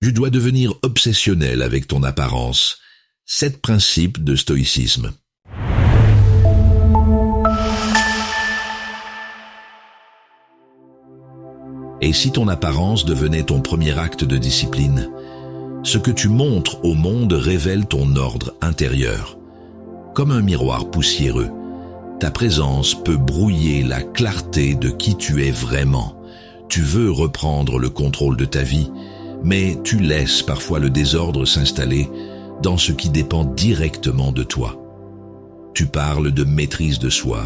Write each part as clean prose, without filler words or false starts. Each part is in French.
Tu dois devenir obsessionnel avec ton apparence. 7 principes de stoïcisme. Et si ton apparence devenait ton premier acte de discipline? Ce que tu montres au monde révèle ton ordre intérieur. Comme un miroir poussiéreux, ta présence peut brouiller la clarté de qui tu es vraiment. Tu veux reprendre le contrôle de ta vie, mais tu laisses parfois le désordre s'installer dans ce qui dépend directement de toi. Tu parles de maîtrise de soi,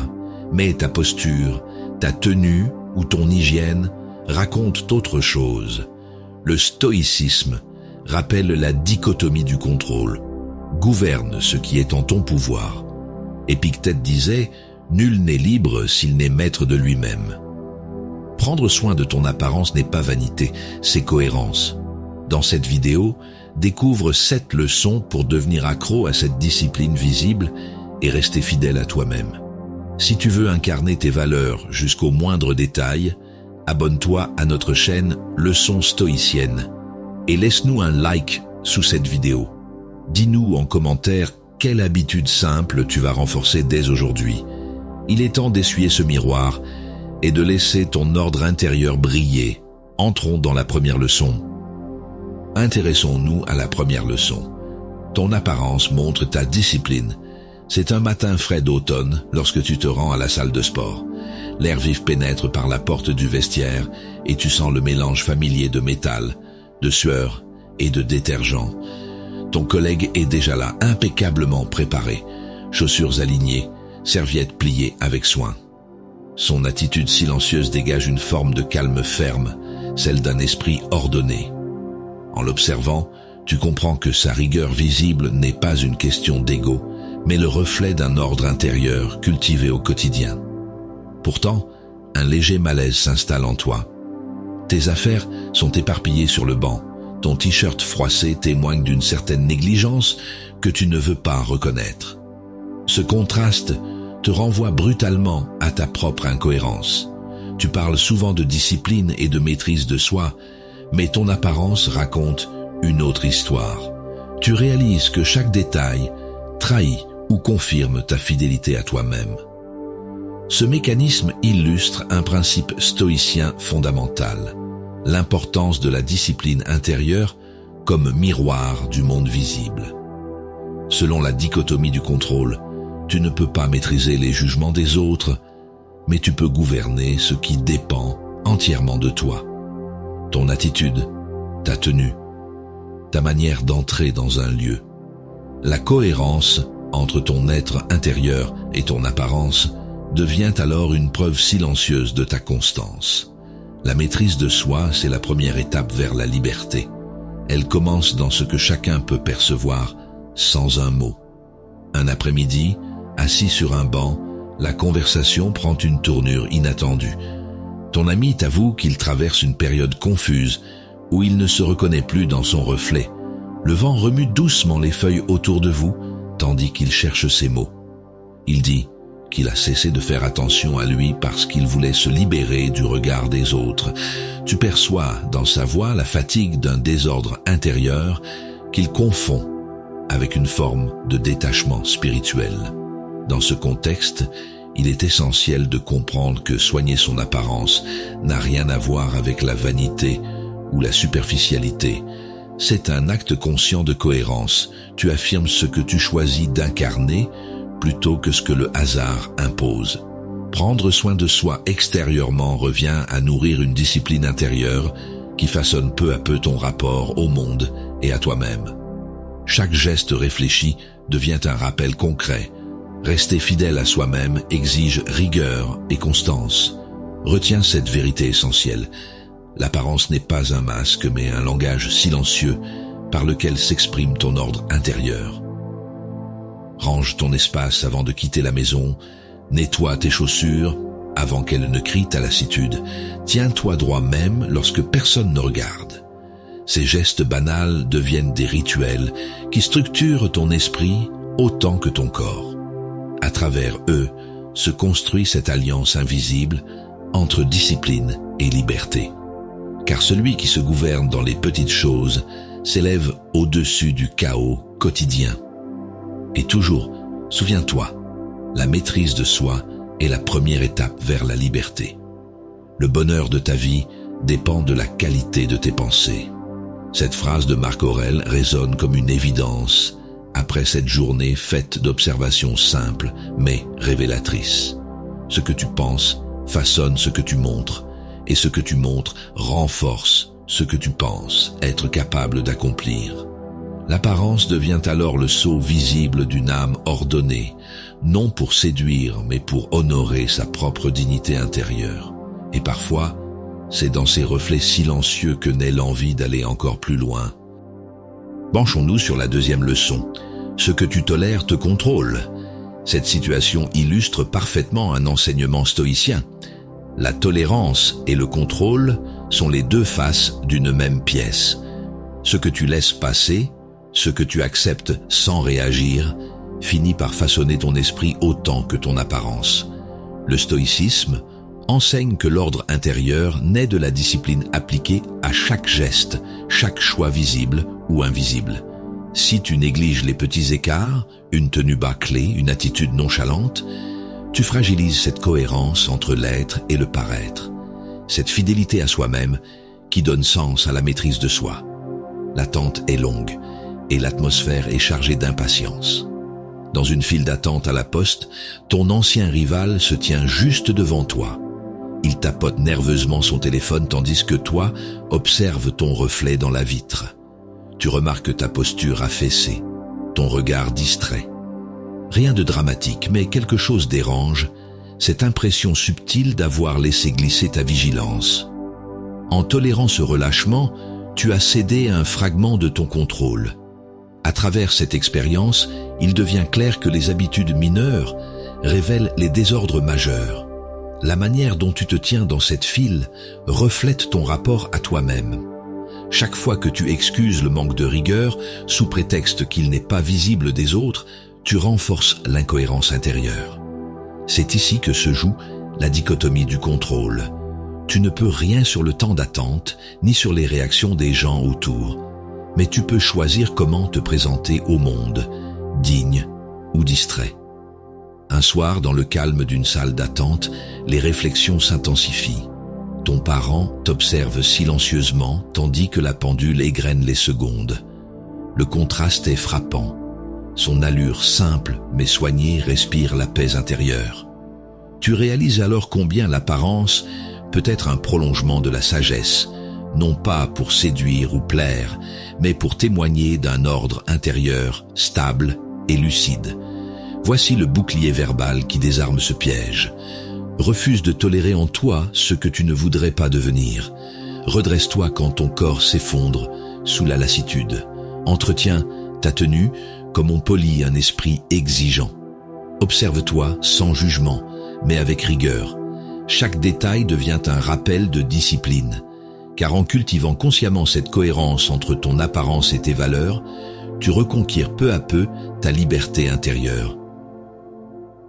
mais ta posture, ta tenue ou ton hygiène racontent autre chose. Le stoïcisme rappelle la dichotomie du contrôle. Gouverne ce qui est en ton pouvoir. Épictète disait « Nul n'est libre s'il n'est maître de lui-même ». Prendre soin de ton apparence n'est pas vanité, c'est cohérence. Dans cette vidéo, découvre 7 leçons pour devenir accro à cette discipline visible et rester fidèle à toi-même. Si tu veux incarner tes valeurs jusqu'au moindre détail, abonne-toi à notre chaîne Leçons stoïciennes et laisse-nous un like sous cette vidéo. Dis-nous en commentaire quelle habitude simple tu vas renforcer dès aujourd'hui. Il est temps d'essuyer ce miroir et de laisser ton ordre intérieur briller. Entrons dans la première leçon. Intéressons-nous à la première leçon. Ton apparence montre ta discipline. C'est un matin frais d'automne lorsque tu te rends à la salle de sport. L'air vif pénètre par la porte du vestiaire et tu sens le mélange familier de métal, de sueur et de détergent. Ton collègue est déjà là, impeccablement préparé. Chaussures alignées, serviettes pliées avec soin. Son attitude silencieuse dégage une forme de calme ferme, celle d'un esprit ordonné. En l'observant, tu comprends que sa rigueur visible n'est pas une question d'ego, mais le reflet d'un ordre intérieur cultivé au quotidien. Pourtant, un léger malaise s'installe en toi. Tes affaires sont éparpillées sur le banc. Ton t-shirt froissé témoigne d'une certaine négligence que tu ne veux pas reconnaître. Ce contraste te renvoie brutalement à ta propre incohérence. Tu parles souvent de discipline et de maîtrise de soi, mais ton apparence raconte une autre histoire. Tu réalises que chaque détail trahit ou confirme ta fidélité à toi-même. Ce mécanisme illustre un principe stoïcien fondamental, l'importance de la discipline intérieure comme miroir du monde visible. Selon la dichotomie du contrôle, tu ne peux pas maîtriser les jugements des autres, mais tu peux gouverner ce qui dépend entièrement de toi. Ton attitude, ta tenue, ta manière d'entrer dans un lieu. La cohérence entre ton être intérieur et ton apparence devient alors une preuve silencieuse de ta constance. La maîtrise de soi, c'est la première étape vers la liberté. Elle commence dans ce que chacun peut percevoir sans un mot. Un après-midi, assis sur un banc, la conversation prend une tournure inattendue. Ton ami t'avoue qu'il traverse une période confuse où il ne se reconnaît plus dans son reflet. Le vent remue doucement les feuilles autour de vous, tandis qu'il cherche ses mots. Il dit qu'il a cessé de faire attention à lui parce qu'il voulait se libérer du regard des autres. Tu perçois dans sa voix la fatigue d'un désordre intérieur qu'il confond avec une forme de détachement spirituel. Dans ce contexte, il est essentiel de comprendre que soigner son apparence n'a rien à voir avec la vanité ou la superficialité. C'est un acte conscient de cohérence. Tu affirmes ce que tu choisis d'incarner plutôt que ce que le hasard impose. Prendre soin de soi extérieurement revient à nourrir une discipline intérieure qui façonne peu à peu ton rapport au monde et à toi-même. Chaque geste réfléchi devient un rappel concret. Rester fidèle à soi-même exige rigueur et constance. Retiens cette vérité essentielle. L'apparence n'est pas un masque, mais un langage silencieux par lequel s'exprime ton ordre intérieur. Range ton espace avant de quitter la maison, nettoie tes chaussures avant qu'elles ne crient ta lassitude. Tiens-toi droit même lorsque personne ne regarde. Ces gestes banals deviennent des rituels qui structurent ton esprit autant que ton corps. À travers eux se construit cette alliance invisible entre discipline et liberté. car celui qui se gouverne dans les petites choses s'élève au-dessus du chaos quotidien. Et toujours, souviens-toi, la maîtrise de soi est la première étape vers la liberté. Le bonheur de ta vie dépend de la qualité de tes pensées. Cette phrase de Marc Aurèle résonne comme une évidence après cette journée faite d'observations simples mais révélatrices. Ce que tu penses façonne ce que tu montres, et ce que tu montres renforce ce que tu penses être capable d'accomplir. L'apparence devient alors le sceau visible d'une âme ordonnée, non pour séduire mais pour honorer sa propre dignité intérieure. Et parfois, c'est dans ces reflets silencieux que naît l'envie d'aller encore plus loin. Penchons-nous sur la deuxième leçon. Ce que tu tolères te contrôle. Cette situation illustre parfaitement un enseignement stoïcien. La tolérance et le contrôle sont les deux faces d'une même pièce. Ce que tu laisses passer, ce que tu acceptes sans réagir, finit par façonner ton esprit autant que ton apparence. Le stoïcisme enseigne que l'ordre intérieur naît de la discipline appliquée à chaque geste, chaque choix visible ou invisible. Si tu négliges les petits écarts, une tenue bâclée, une attitude nonchalante, tu fragilises cette cohérence entre l'être et le paraître, cette fidélité à soi-même qui donne sens à la maîtrise de soi. L'attente est longue et l'atmosphère est chargée d'impatience. Dans une file d'attente à la poste, ton ancien rival se tient juste devant toi. Il tapote nerveusement son téléphone tandis que toi observes ton reflet dans la vitre. Tu remarques ta posture affaissée, ton regard distrait. Rien de dramatique, mais quelque chose dérange, cette impression subtile d'avoir laissé glisser ta vigilance. En tolérant ce relâchement, tu as cédé à un fragment de ton contrôle. À travers cette expérience, il devient clair que les habitudes mineures révèlent les désordres majeurs. La manière dont tu te tiens dans cette file reflète ton rapport à toi-même. Chaque fois que tu excuses le manque de rigueur, sous prétexte qu'il n'est pas visible des autres, tu renforces l'incohérence intérieure. C'est ici que se joue la dichotomie du contrôle. Tu ne peux rien sur le temps d'attente, ni sur les réactions des gens autour, mais tu peux choisir comment te présenter au monde, digne ou distrait. Un soir, dans le calme d'une salle d'attente, les réflexions s'intensifient. Ton parent t'observe silencieusement tandis que la pendule égrène les secondes. Le contraste est frappant. Son allure simple mais soignée respire la paix intérieure. Tu réalises alors combien l'apparence peut être un prolongement de la sagesse, non pas pour séduire ou plaire, mais pour témoigner d'un ordre intérieur stable et lucide. Voici le bouclier verbal qui désarme ce piège. Refuse de tolérer en toi ce que tu ne voudrais pas devenir. Redresse-toi quand ton corps s'effondre sous la lassitude. Entretiens ta tenue comme on polit un esprit exigeant. Observe-toi sans jugement, mais avec rigueur. Chaque détail devient un rappel de discipline, car en cultivant consciemment cette cohérence entre ton apparence et tes valeurs, tu reconquiers peu à peu ta liberté intérieure.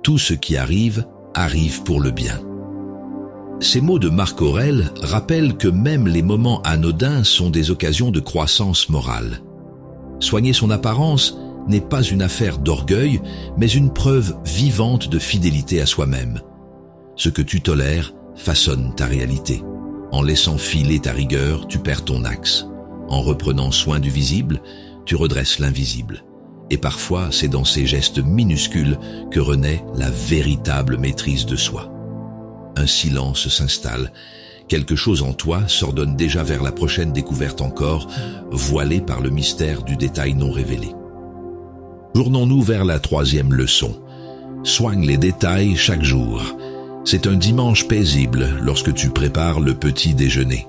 Tout ce qui arrive pour le bien. Ces mots de Marc Aurèle rappellent que même les moments anodins sont des occasions de croissance morale. Soigner son apparence n'est pas une affaire d'orgueil, mais une preuve vivante de fidélité à soi-même. Ce que tu tolères façonne ta réalité. En laissant filer ta rigueur, tu perds ton axe. En reprenant soin du visible, tu redresses l'invisible. Et parfois, c'est dans ces gestes minuscules que renaît la véritable maîtrise de soi. Un silence s'installe. Quelque chose en toi s'ordonne déjà vers la prochaine découverte encore, voilée par le mystère du détail non révélé. Tournons-nous vers la troisième leçon. Soigne les détails chaque jour. C'est un dimanche paisible lorsque tu prépares le petit déjeuner.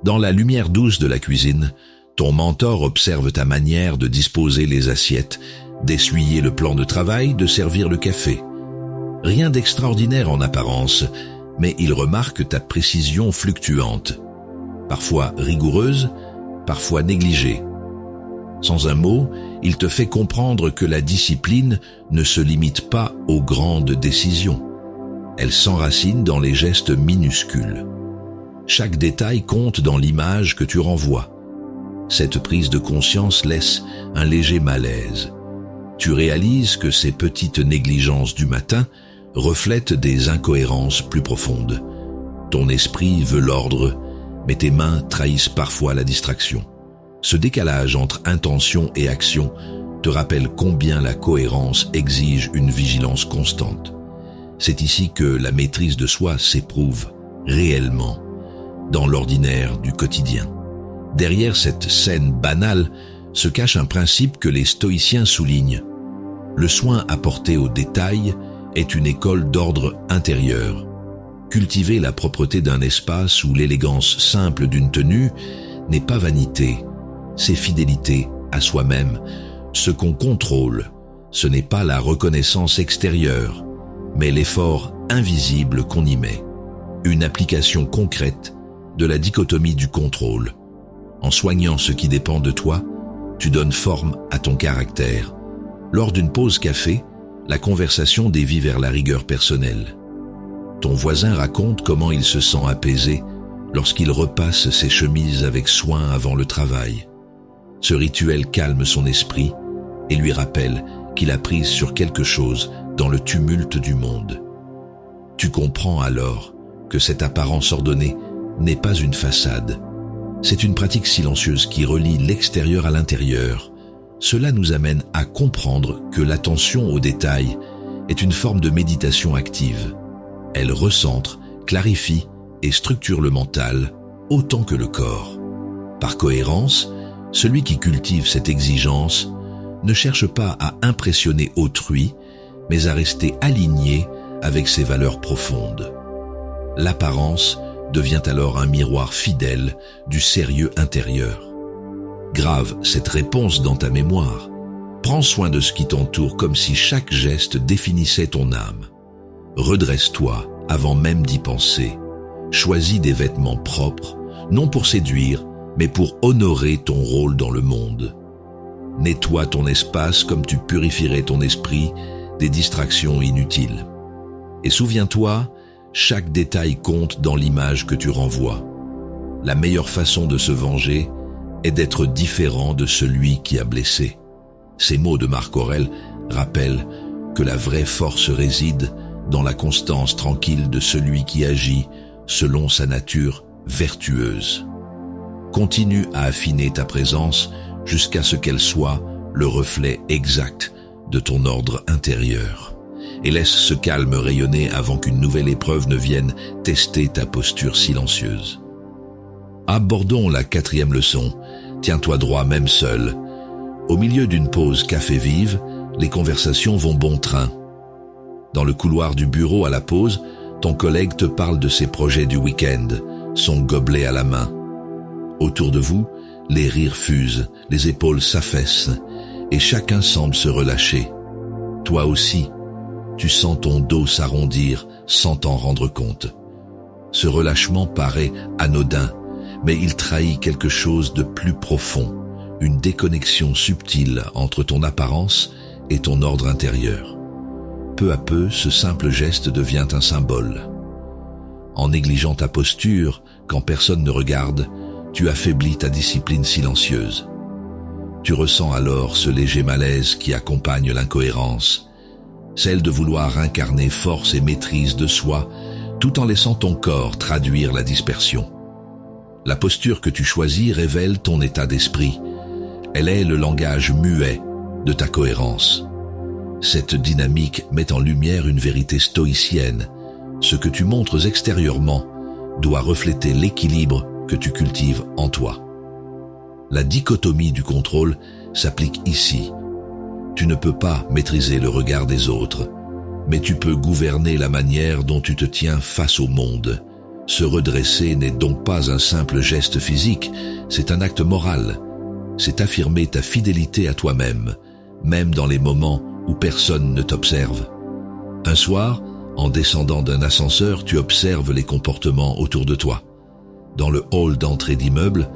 Dans la lumière douce de la cuisine, ton mentor observe ta manière de disposer les assiettes, d'essuyer le plan de travail, de servir le café. Rien d'extraordinaire en apparence, mais il remarque ta précision fluctuante, parfois rigoureuse, parfois négligée. Sans un mot, il te fait comprendre que la discipline ne se limite pas aux grandes décisions. Elle s'enracine dans les gestes minuscules. Chaque détail compte dans l'image que tu renvoies. Cette prise de conscience laisse un léger malaise. Tu réalises que ces petites négligences du matin reflètent des incohérences plus profondes. Ton esprit veut l'ordre, mais tes mains trahissent parfois la distraction. Ce décalage entre intention et action te rappelle combien la cohérence exige une vigilance constante. C'est ici que la maîtrise de soi s'éprouve réellement dans l'ordinaire du quotidien. Derrière cette scène banale se cache un principe que les stoïciens soulignent. Le soin apporté aux détails est une école d'ordre intérieur. Cultiver la propreté d'un espace ou l'élégance simple d'une tenue n'est pas vanité, c'est fidélité à soi-même. Ce qu'on contrôle, ce n'est pas la reconnaissance extérieure, mais l'effort invisible qu'on y met. Une application concrète de la dichotomie du contrôle. En soignant ce qui dépend de toi, tu donnes forme à ton caractère. Lors d'une pause café, la conversation dévie vers la rigueur personnelle. Ton voisin raconte comment il se sent apaisé lorsqu'il repasse ses chemises avec soin avant le travail. Ce rituel calme son esprit et lui rappelle qu'il a prise sur quelque chose dans le tumulte du monde. Tu comprends alors que cette apparence ordonnée n'est pas une façade. C'est une pratique silencieuse qui relie l'extérieur à l'intérieur. Cela nous amène à comprendre que l'attention aux détails est une forme de méditation active. Elle recentre, clarifie et structure le mental autant que le corps. Par cohérence, celui qui cultive cette exigence ne cherche pas à impressionner autrui, mais à rester aligné avec ses valeurs profondes. L'apparence devient alors un miroir fidèle du sérieux intérieur. Grave cette réponse dans ta mémoire. Prends soin de ce qui t'entoure comme si chaque geste définissait ton âme. Redresse-toi avant même d'y penser. Choisis des vêtements propres, non pour séduire, mais pour honorer ton rôle dans le monde. Nettoie ton espace comme tu purifierais ton esprit des distractions inutiles. Et souviens-toi, chaque détail compte dans l'image que tu renvoies. La meilleure façon de se venger est d'être différent de celui qui a blessé. Ces mots de Marc Aurèle rappellent que la vraie force réside dans la constance tranquille de celui qui agit selon sa nature vertueuse. Continue à affiner ta présence jusqu'à ce qu'elle soit le reflet exact de ton ordre intérieur. Et laisse ce calme rayonner avant qu'une nouvelle épreuve ne vienne tester ta posture silencieuse. Abordons la 4e leçon. Tiens-toi droit même seul. Au milieu d'une pause café vive, les conversations vont bon train. Dans le couloir du bureau à la pause, ton collègue te parle de ses projets du week-end, son gobelet à la main. Autour de vous, les rires fusent, les épaules s'affaissent, et chacun semble se relâcher. Toi aussi, tu sens ton dos s'arrondir sans t'en rendre compte. Ce relâchement paraît anodin, mais il trahit quelque chose de plus profond, une déconnexion subtile entre ton apparence et ton ordre intérieur. Peu à peu, ce simple geste devient un symbole. En négligeant ta posture, quand personne ne regarde, tu affaiblis ta discipline silencieuse. Tu ressens alors ce léger malaise qui accompagne l'incohérence, celle de vouloir incarner force et maîtrise de soi, tout en laissant ton corps traduire la dispersion. La posture que tu choisis révèle ton état d'esprit. Elle est le langage muet de ta cohérence. Cette dynamique met en lumière une vérité stoïcienne. Ce que tu montres extérieurement doit refléter l'équilibre que tu cultives en toi. La dichotomie du contrôle s'applique ici. Tu ne peux pas maîtriser le regard des autres, mais tu peux gouverner la manière dont tu te tiens face au monde. Se redresser n'est donc pas un simple geste physique, c'est un acte moral. C'est affirmer ta fidélité à toi-même, même dans les moments où personne ne t'observe. Un soir, en descendant d'un ascenseur, tu observes les comportements autour de toi. Dans le hall d'entrée d'immeuble,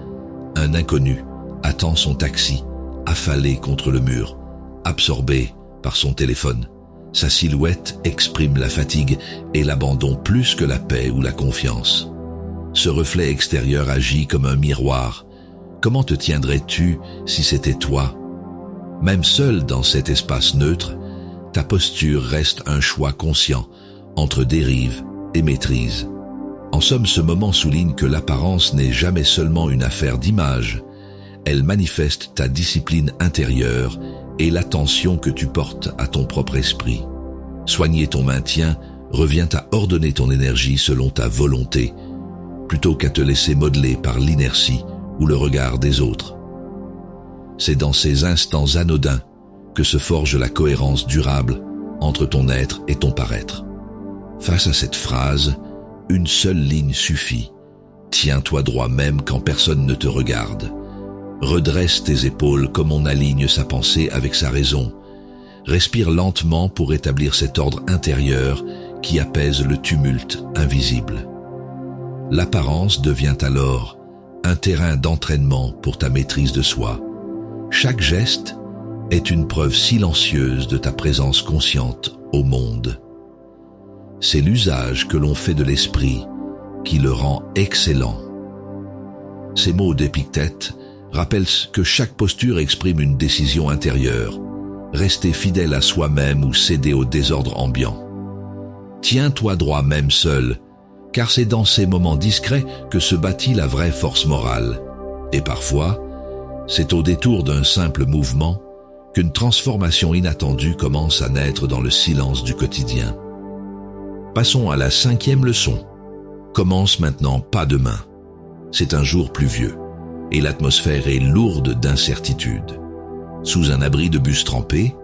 un inconnu attend son taxi, affalé contre le mur, absorbé par son téléphone. Sa silhouette exprime la fatigue et l'abandon plus que la paix ou la confiance. Ce reflet extérieur agit comme un miroir. Comment te tiendrais-tu si c'était toi? Même seul dans cet espace neutre, ta posture reste un choix conscient entre dérive et maîtrise. En somme, ce moment souligne que l'apparence n'est jamais seulement une affaire d'image. Elle manifeste ta discipline intérieure et l'attention que tu portes à ton propre esprit. Soigner ton maintien revient à ordonner ton énergie selon ta volonté, plutôt qu'à te laisser modeler par l'inertie ou le regard des autres. C'est dans ces instants anodins que se forge la cohérence durable entre ton être et ton paraître. Face à cette phrase, une seule ligne suffit. Tiens-toi droit même quand personne ne te regarde. Redresse tes épaules comme on aligne sa pensée avec sa raison. Respire lentement pour établir cet ordre intérieur qui apaise le tumulte invisible. L'apparence devient alors un terrain d'entraînement pour ta maîtrise de soi. Chaque geste est une preuve silencieuse de ta présence consciente au monde. C'est l'usage que l'on fait de l'esprit qui le rend excellent. Ces mots d'Épictète rappellent que chaque posture exprime une décision intérieure. Rester fidèle à soi-même ou céder au désordre ambiant. Tiens-toi droit même seul, car c'est dans ces moments discrets que se bâtit la vraie force morale. Et parfois, c'est au détour d'un simple mouvement qu'une transformation inattendue commence à naître dans le silence du quotidien. Passons à la 5e leçon. Commence maintenant, pas demain. C'est un jour pluvieux, et l'atmosphère est lourde d'incertitudes. Sous un abri de bus trempé,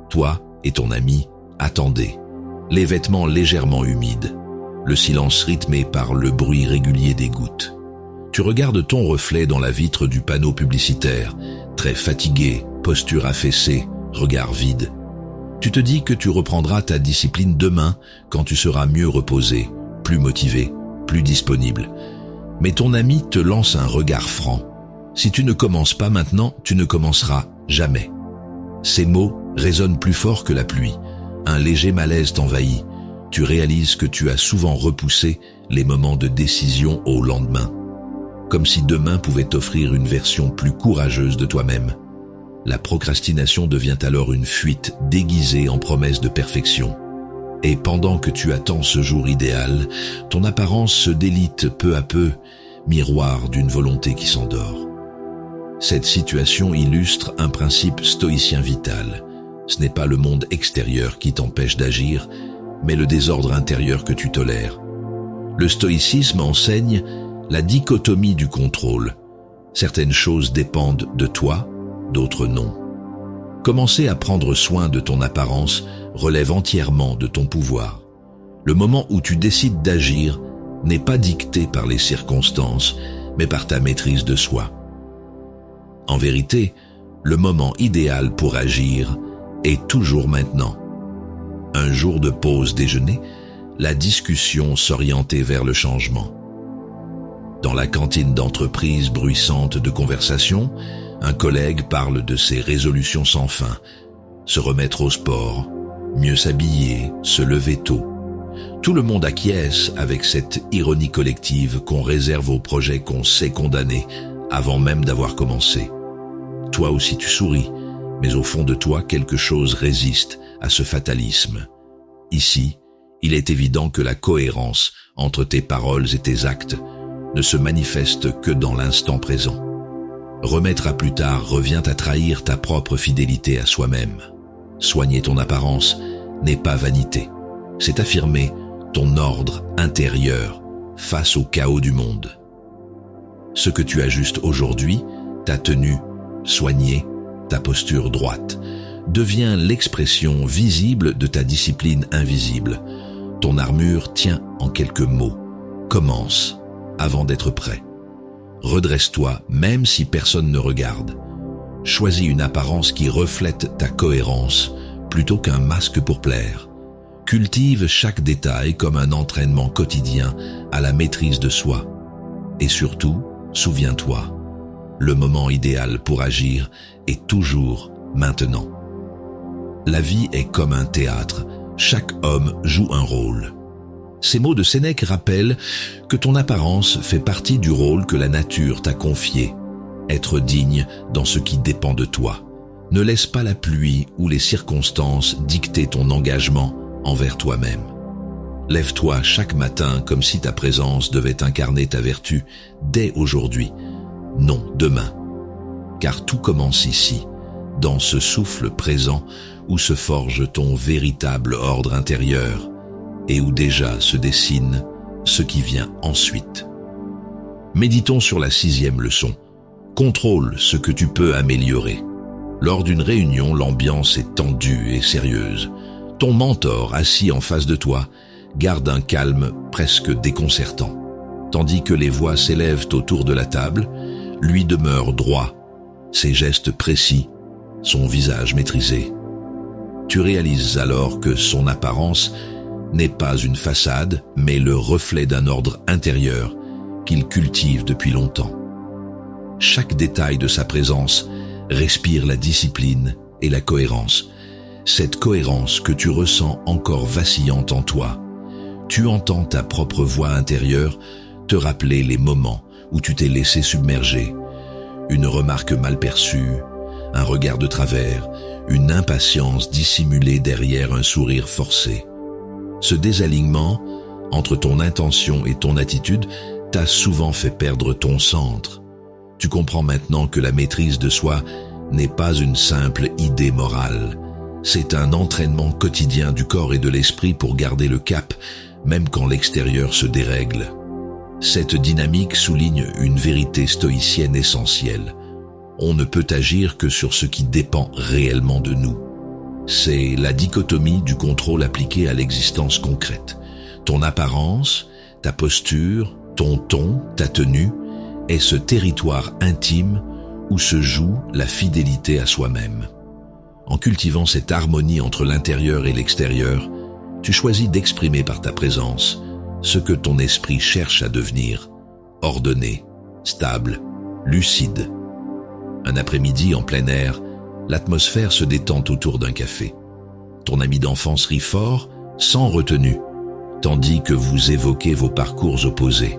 toi et ton ami attendez, les vêtements légèrement humides, le silence rythmé par le bruit régulier des gouttes. Tu regardes ton reflet dans la vitre du panneau publicitaire, très fatigué, posture affaissée, regard vide. Tu te dis que tu reprendras ta discipline demain quand tu seras mieux reposé, plus motivé, plus disponible. Mais ton ami te lance un regard franc. Si tu ne commences pas maintenant, tu ne commenceras jamais. Ces mots résonnent plus fort que la pluie. Un léger malaise t'envahit. Tu réalises que tu as souvent repoussé les moments de décision au lendemain. Comme si demain pouvait t'offrir une version plus courageuse de toi-même. La procrastination devient alors une fuite déguisée en promesse de perfection. Et pendant que tu attends ce jour idéal, ton apparence se délite peu à peu, miroir d'une volonté qui s'endort. Cette situation illustre un principe stoïcien vital. Ce n'est pas le monde extérieur qui t'empêche d'agir, mais le désordre intérieur que tu tolères. Le stoïcisme enseigne la dichotomie du contrôle. Certaines choses dépendent de toi, d'autres non. Commencer à prendre soin de ton apparence relève entièrement de ton pouvoir. Le moment où tu décides d'agir n'est pas dicté par les circonstances, mais par ta maîtrise de soi. En vérité, le moment idéal pour agir est toujours maintenant. Un jour de pause déjeuner, la discussion s'orientait vers le changement. Dans la cantine d'entreprise bruissante de conversation, un collègue parle de ses résolutions sans fin. Se remettre au sport, mieux s'habiller, se lever tôt. Tout le monde acquiesce avec cette ironie collective qu'on réserve aux projets qu'on sait condamner avant même d'avoir commencé. Toi aussi tu souris, mais au fond de toi quelque chose résiste à ce fatalisme. Ici, il est évident que la cohérence entre tes paroles et tes actes ne se manifeste que dans l'instant présent. Remettre à plus tard revient à trahir ta propre fidélité à soi-même. Soigner ton apparence n'est pas vanité, c'est affirmer ton ordre intérieur face au chaos du monde. Ce que tu ajustes aujourd'hui, ta tenue soignée, ta posture droite, devient l'expression visible de ta discipline invisible. Ton armure tient en quelques mots. Commence avant d'être prêt. Redresse-toi même si personne ne regarde. Choisis une apparence qui reflète ta cohérence plutôt qu'un masque pour plaire. Cultive chaque détail comme un entraînement quotidien à la maîtrise de soi. Et surtout, souviens-toi, le moment idéal pour agir est toujours maintenant. La vie est comme un théâtre, chaque homme joue un rôle. Ces mots de Sénèque rappellent que ton apparence fait partie du rôle que la nature t'a confié. Être digne dans ce qui dépend de toi. Ne laisse pas la pluie ou les circonstances dicter ton engagement envers toi-même. Lève-toi chaque matin comme si ta présence devait incarner ta vertu dès aujourd'hui, non demain. Car tout commence ici, dans ce souffle présent où se forge ton véritable ordre intérieur et où déjà se dessine ce qui vient ensuite. Méditons sur la 6e leçon. Contrôle ce que tu peux améliorer. Lors d'une réunion, l'ambiance est tendue et sérieuse. Ton mentor, assis en face de toi, garde un calme presque déconcertant. Tandis que les voix s'élèvent autour de la table, lui demeure droit, ses gestes précis, son visage maîtrisé. Tu réalises alors que son apparence n'est pas une façade, mais le reflet d'un ordre intérieur qu'il cultive depuis longtemps. Chaque détail de sa présence respire la discipline et la cohérence. Cette cohérence que tu ressens encore vacillante en toi. Tu entends ta propre voix intérieure te rappeler les moments où tu t'es laissé submerger. Une remarque mal perçue, un regard de travers, une impatience dissimulée derrière un sourire forcé. Ce désalignement entre ton intention et ton attitude t'a souvent fait perdre ton centre. Tu comprends maintenant que la maîtrise de soi n'est pas une simple idée morale. C'est un entraînement quotidien du corps et de l'esprit pour garder le cap, même quand l'extérieur se dérègle. Cette dynamique souligne une vérité stoïcienne essentielle. On ne peut agir que sur ce qui dépend réellement de nous. C'est la dichotomie du contrôle appliqué à l'existence concrète. Ton apparence, ta posture, ton ton, ta tenue est ce territoire intime où se joue la fidélité à soi-même. En cultivant cette harmonie entre l'intérieur et l'extérieur, tu choisis d'exprimer par ta présence ce que ton esprit cherche à devenir, ordonné, stable, lucide. Un après-midi en plein air, l'atmosphère se détend autour d'un café. Ton ami d'enfance rit fort, sans retenue, tandis que vous évoquez vos parcours opposés.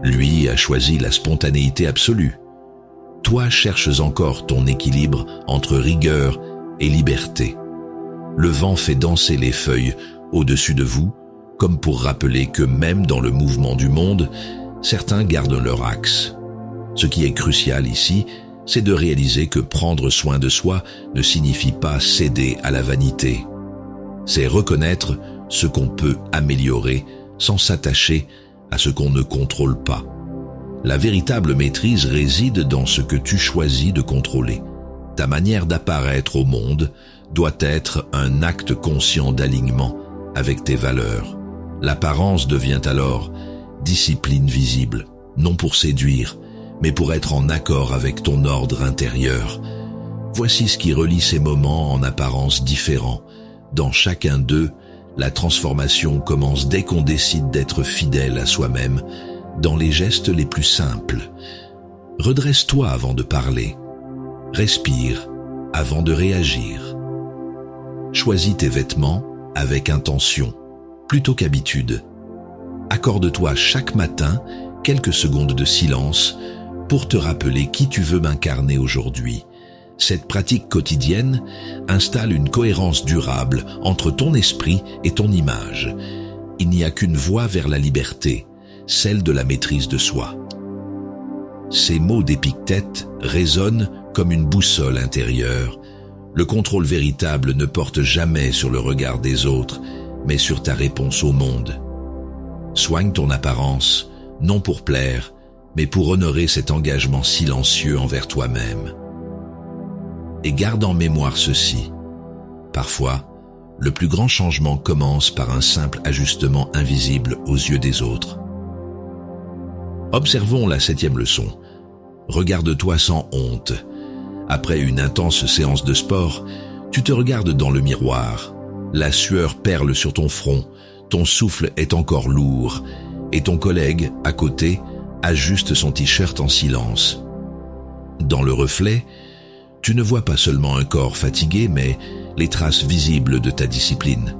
Lui a choisi la spontanéité absolue. Toi cherches encore ton équilibre entre rigueur et liberté. Le vent fait danser les feuilles au-dessus de vous, comme pour rappeler que même dans le mouvement du monde, certains gardent leur axe. Ce qui est crucial ici, c'est de réaliser que prendre soin de soi ne signifie pas céder à la vanité. C'est reconnaître ce qu'on peut améliorer sans s'attacher à ce qu'on ne contrôle pas. La véritable maîtrise réside dans ce que tu choisis de contrôler. Ta manière d'apparaître au monde doit être un acte conscient d'alignement avec tes valeurs. L'apparence devient alors discipline visible, non pour séduire, mais pour être en accord avec ton ordre intérieur. Voici ce qui relie ces moments en apparence différents. Dans chacun d'eux, la transformation commence dès qu'on décide d'être fidèle à soi-même, dans les gestes les plus simples. Redresse-toi avant de parler. Respire avant de réagir. Choisis tes vêtements avec intention, plutôt qu'habitude. Accorde-toi chaque matin quelques secondes de silence pour te rappeler qui tu veux m'incarner aujourd'hui. Cette pratique quotidienne installe une cohérence durable entre ton esprit et ton image. Il n'y a qu'une voie vers la liberté, celle de la maîtrise de soi. Ces mots d'Épictète résonnent comme une boussole intérieure. Le contrôle véritable ne porte jamais sur le regard des autres, mais sur ta réponse au monde. Soigne ton apparence, non pour plaire, mais pour honorer cet engagement silencieux envers toi-même. Et garde en mémoire ceci. Parfois, le plus grand changement commence par un simple ajustement invisible aux yeux des autres. Observons la 7e leçon. Regarde-toi sans honte. Après une intense séance de sport, tu te regardes dans le miroir. La sueur perle sur ton front, ton souffle est encore lourd, et ton collègue, à côté, ajuste son t-shirt en silence. Dans le reflet, tu ne vois pas seulement un corps fatigué, mais les traces visibles de ta discipline.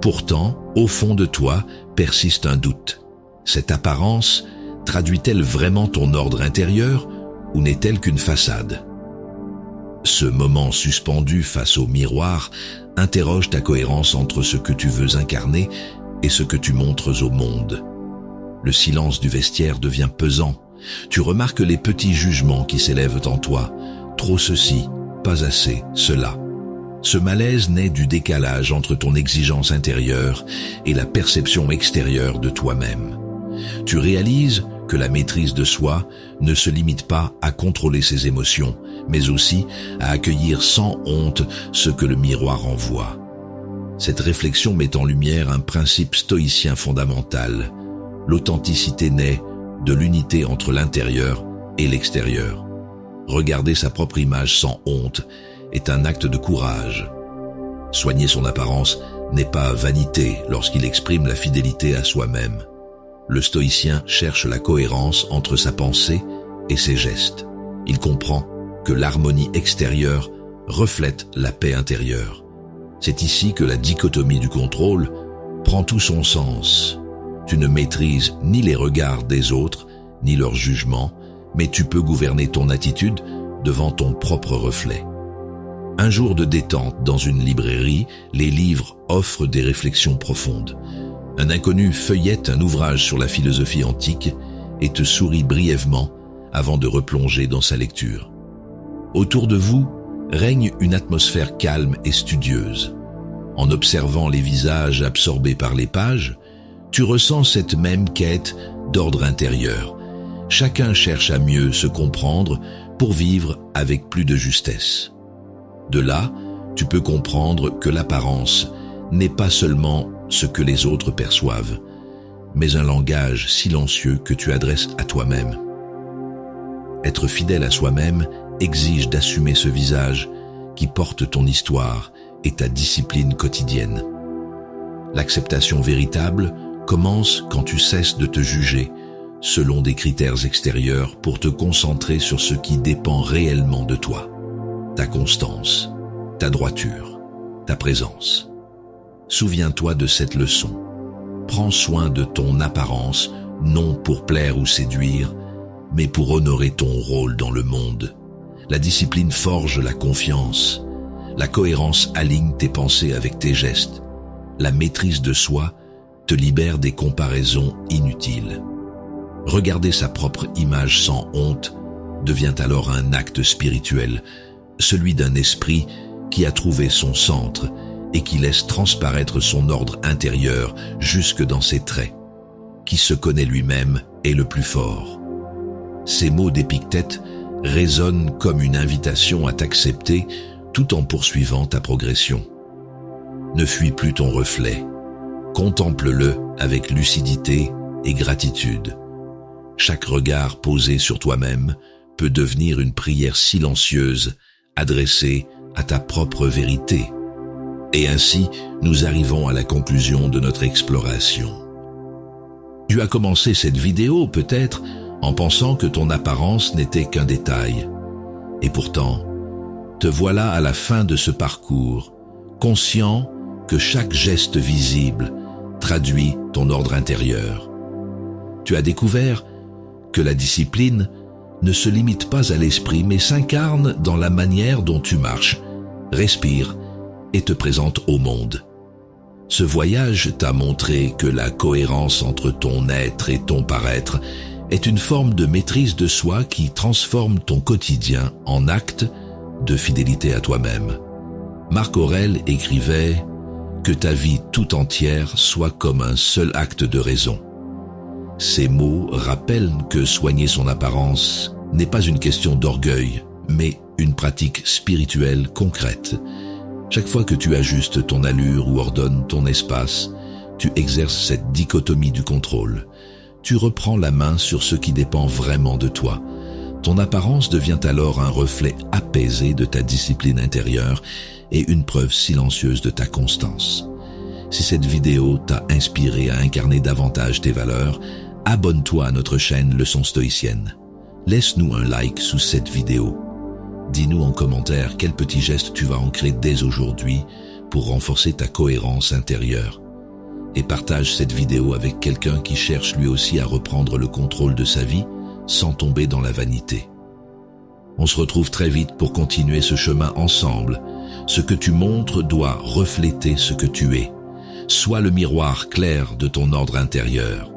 Pourtant, au fond de toi, persiste un doute. Cette apparence traduit-elle vraiment ton ordre intérieur ou n'est-elle qu'une façade? Ce moment suspendu face au miroir interroge ta cohérence entre ce que tu veux incarner et ce que tu montres au monde. Le silence du vestiaire devient pesant. Tu remarques les petits jugements qui s'élèvent en toi. Trop ceci, pas assez cela. Ce malaise naît du décalage entre ton exigence intérieure et la perception extérieure de toi-même. Tu réalises que la maîtrise de soi ne se limite pas à contrôler ses émotions, mais aussi à accueillir sans honte ce que le miroir envoie. Cette réflexion met en lumière un principe stoïcien fondamental. L'authenticité naît de l'unité entre l'intérieur et l'extérieur. Regarder sa propre image sans honte est un acte de courage. Soigner son apparence n'est pas vanité lorsqu'il exprime la fidélité à soi-même. Le stoïcien cherche la cohérence entre sa pensée et ses gestes. Il comprend que l'harmonie extérieure reflète la paix intérieure. C'est ici que la dichotomie du contrôle prend tout son sens. Tu ne maîtrises ni les regards des autres, ni leurs jugements, mais tu peux gouverner ton attitude devant ton propre reflet. Un jour de détente dans une librairie, les livres offrent des réflexions profondes. Un inconnu feuillette un ouvrage sur la philosophie antique et te sourit brièvement avant de replonger dans sa lecture. Autour de vous règne une atmosphère calme et studieuse. En observant les visages absorbés par les pages, tu ressens cette même quête d'ordre intérieur. Chacun cherche à mieux se comprendre pour vivre avec plus de justesse. De là, tu peux comprendre que l'apparence n'est pas seulement ce que les autres perçoivent, mais un langage silencieux que tu adresses à toi-même. Être fidèle à soi-même exige d'assumer ce visage qui porte ton histoire et ta discipline quotidienne. L'acceptation véritable commence quand tu cesses de te juger selon des critères extérieurs pour te concentrer sur ce qui dépend réellement de toi. Ta constance, ta droiture, ta présence. Souviens-toi de cette leçon. Prends soin de ton apparence, non pour plaire ou séduire, mais pour honorer ton rôle dans le monde. La discipline forge la confiance. La cohérence aligne tes pensées avec tes gestes. La maîtrise de soi te libère des comparaisons inutiles. Regarder sa propre image sans honte devient alors un acte spirituel, celui d'un esprit qui a trouvé son centre et qui laisse transparaître son ordre intérieur jusque dans ses traits. Qui se connaît lui-même est le plus fort. Ces mots d'Épictète résonnent comme une invitation à t'accepter tout en poursuivant ta progression. Ne fuis plus ton reflet. Contemple-le avec lucidité et gratitude. Chaque regard posé sur toi-même peut devenir une prière silencieuse adressée à ta propre vérité. Et ainsi, nous arrivons à la conclusion de notre exploration. Tu as commencé cette vidéo peut-être en pensant que ton apparence n'était qu'un détail. Et pourtant, te voilà à la fin de ce parcours, conscient que chaque geste visible traduit ton ordre intérieur. Tu as découvert que la discipline ne se limite pas à l'esprit mais s'incarne dans la manière dont tu marches, respires et te présentes au monde. Ce voyage t'a montré que la cohérence entre ton être et ton paraître est une forme de maîtrise de soi qui transforme ton quotidien en acte de fidélité à toi-même. Marc Aurèle écrivait « Que ta vie tout entière soit comme un seul acte de raison ». Ces mots rappellent que soigner son apparence n'est pas une question d'orgueil, mais une pratique spirituelle concrète. Chaque fois que tu ajustes ton allure ou ordonnes ton espace, tu exerces cette dichotomie du contrôle. Tu reprends la main sur ce qui dépend vraiment de toi. Ton apparence devient alors un reflet apaisé de ta discipline intérieure et une preuve silencieuse de ta constance. Si cette vidéo t'a inspiré à incarner davantage tes valeurs, abonne-toi à notre chaîne Leçons stoïciennes. Laisse-nous un like sous cette vidéo. Dis-nous en commentaire quel petit geste tu vas ancrer dès aujourd'hui pour renforcer ta cohérence intérieure. et partage cette vidéo avec quelqu'un qui cherche lui aussi à reprendre le contrôle de sa vie sans tomber dans la vanité. On se retrouve très vite pour continuer ce chemin ensemble. Ce que tu montres doit refléter ce que tu es. Sois le miroir clair de ton ordre intérieur.